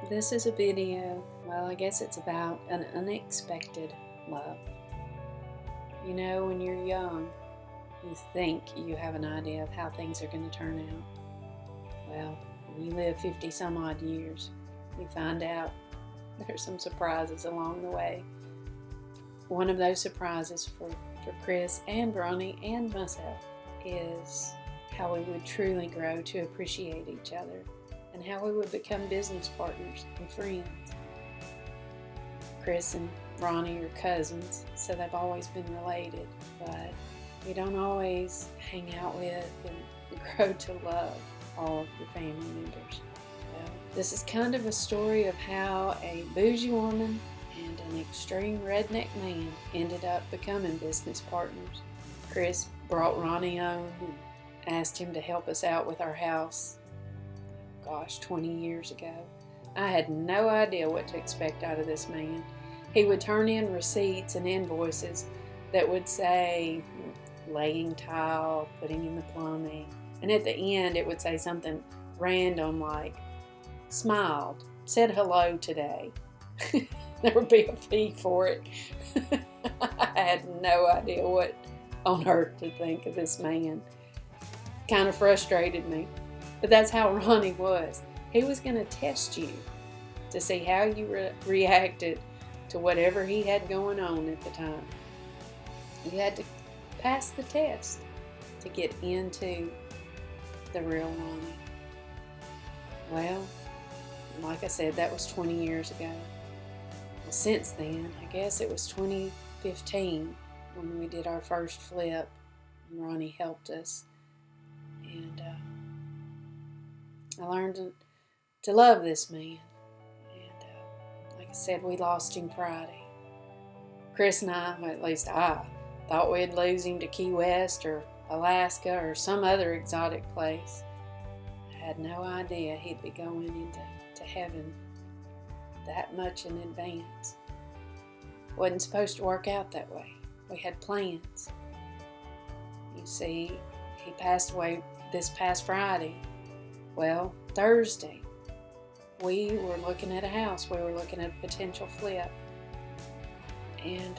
This is a video, well, I guess it's about an unexpected love. You know, when you're young, you think you have an idea of how things are going to turn out. Well, when you live 50 some odd years, you find out there's some surprises along the way. One of those surprises for Chris and Ronnie and myself is how we would truly grow to appreciate each other and how we would become business partners and friends. Chris and Ronnie are cousins, so they've always been related, but you don't always hang out with and grow to love all of your family members. Well, this is kind of a story of how a bougie woman and an extreme redneck man ended up becoming business partners. Chris brought Ronnie on and asked him to help us out with our house. 20 years ago. I had no idea what to expect out of this man. He would turn in receipts and invoices that would say laying tile, putting in the plumbing, and at the end it would say something random like smiled, said hello today. There would be a fee for it. I had no idea what on earth to think of this man. Kind of frustrated me. But that's how Ronnie was. He was going to test you to see how you reacted to whatever he had going on at the time. You had to pass the test to get into the real Ronnie. Well, like I said, that was 20 years ago. Well, since then, I guess it was 2015 when we did our first flip and Ronnie helped us. And I learned to love this man. And like I said, we lost him Friday. Chris and I, at least I, thought we'd lose him to Key West or Alaska or some other exotic place. I had no idea he'd be going into heaven that much in advance. Wasn't supposed to work out that way. We had plans. You see, he passed away this past Friday. Well, Thursday, we were looking at a house. We were looking at a potential flip. And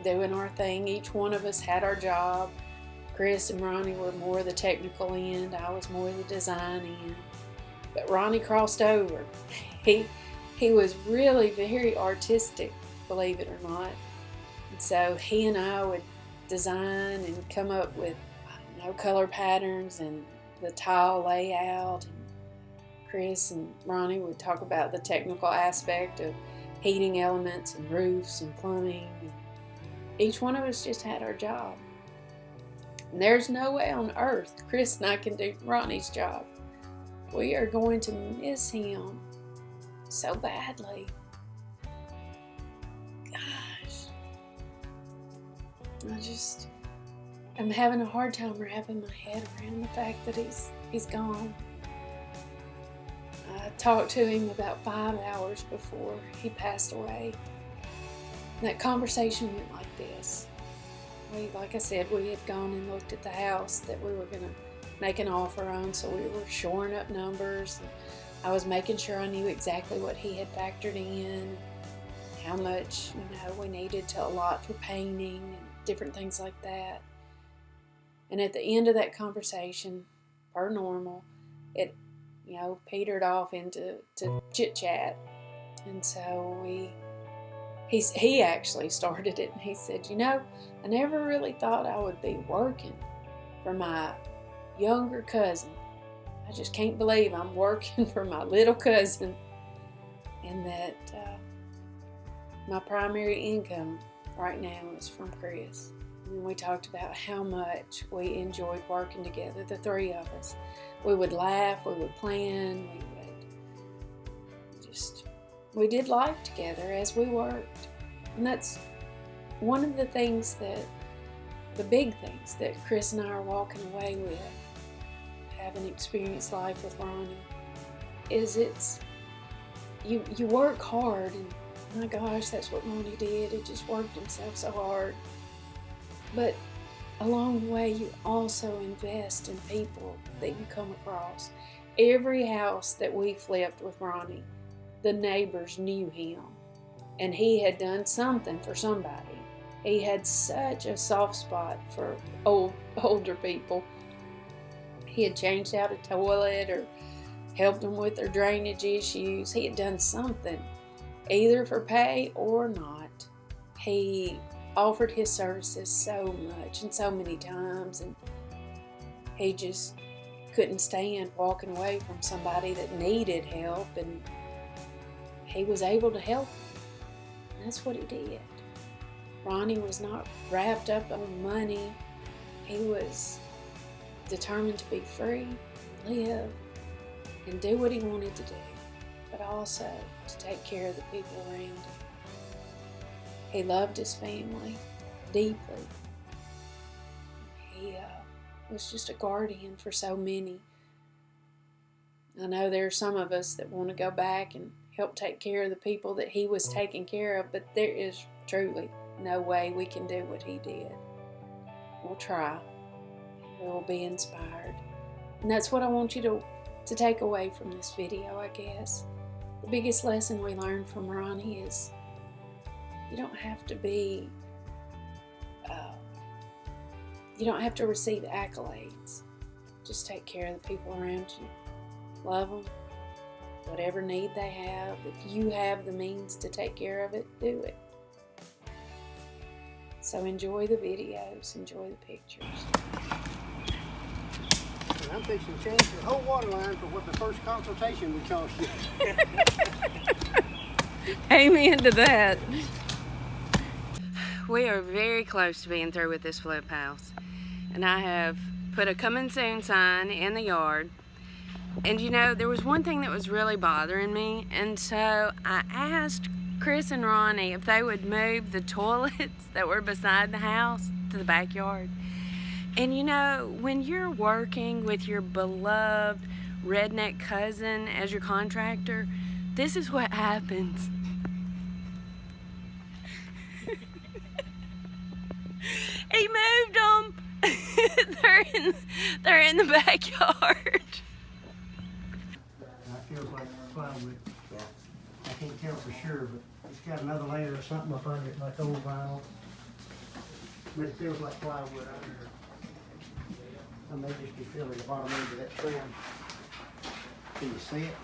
doing our thing. Each one of us had our job. Chris and Ronnie were more the technical end. I was more the design end. But Ronnie crossed over. He was really very artistic, believe it or not. And so he and I would design and come up with, color patterns and the tile layout. And Chris and Ronnie would talk about the technical aspect of heating elements and roofs and plumbing. And each one of us just had our job. And there's no way on earth Chris and I can do Ronnie's job. We are going to miss him so badly. Gosh. I'm having a hard time wrapping my head around the fact that he's gone. I talked to him about 5 hours before he passed away. And that conversation went like this. Like I said, we had gone and looked at the house that we were going to make an offer on, so we were shoring up numbers. And I was making sure I knew exactly what he had factored in, how much we needed to allot for painting and different things like that. And at the end of that conversation, per normal, it petered off into chit chat. And so he actually started it, and he said, I never really thought I would be working for my younger cousin. I just can't believe I'm working for my little cousin, and that my primary income right now is from Chris. And we talked about how much we enjoyed working together, the three of us. We would laugh, we would plan, we did life together as we worked. And that's one of the big things that Chris and I are walking away with, having experienced life with Ronnie, is you work hard, and my gosh, that's what Ronnie did. He just worked himself so hard. But along the way, you also invest in people that you come across. every house that we flipped with Ronnie, the neighbors knew him. And he had done something for somebody. He had such a soft spot for older people. He had changed out a toilet or helped them with their drainage issues. He had done something, either for pay or not. He offered his services so much and so many times, and he just couldn't stand walking away from somebody that needed help, and he was able to help them. And that's what he did. Ronnie was not wrapped up on money. He was determined to be free, live, and do what he wanted to do, but also to take care of the people around him. He loved his family deeply. He was just a guardian for so many. I know there are some of us that want to go back and help take care of the people that he was taking care of, but there is truly no way we can do what he did. We'll try. We will be inspired. And that's what I want you to take away from this video, I guess. The biggest lesson we learned from Ronnie is you don't have to be, you don't have to receive accolades. Just take care of the people around you. Love them. Whatever need they have, if you have the means to take care of it, do it. So enjoy the videos, enjoy the pictures. And I'm fixing to change the whole water line for what the first consultation would cost you. Amen to that. We are very close to being through with this flip house. And I have put a coming soon sign in the yard. And you know, there was one thing that was really bothering me. And so I asked Chris and Ronnie if they would move the toilets that were beside the house to the backyard. And you know, when you're working with your beloved redneck cousin as your contractor, this is what happens. He moved them. they're in the backyard. That feels like plywood. Yeah. I can't tell for sure, but it's got another layer of something up under it, like old vinyl. But it feels like plywood under it. I may just be feeling the bottom end of that trim. Can you see it?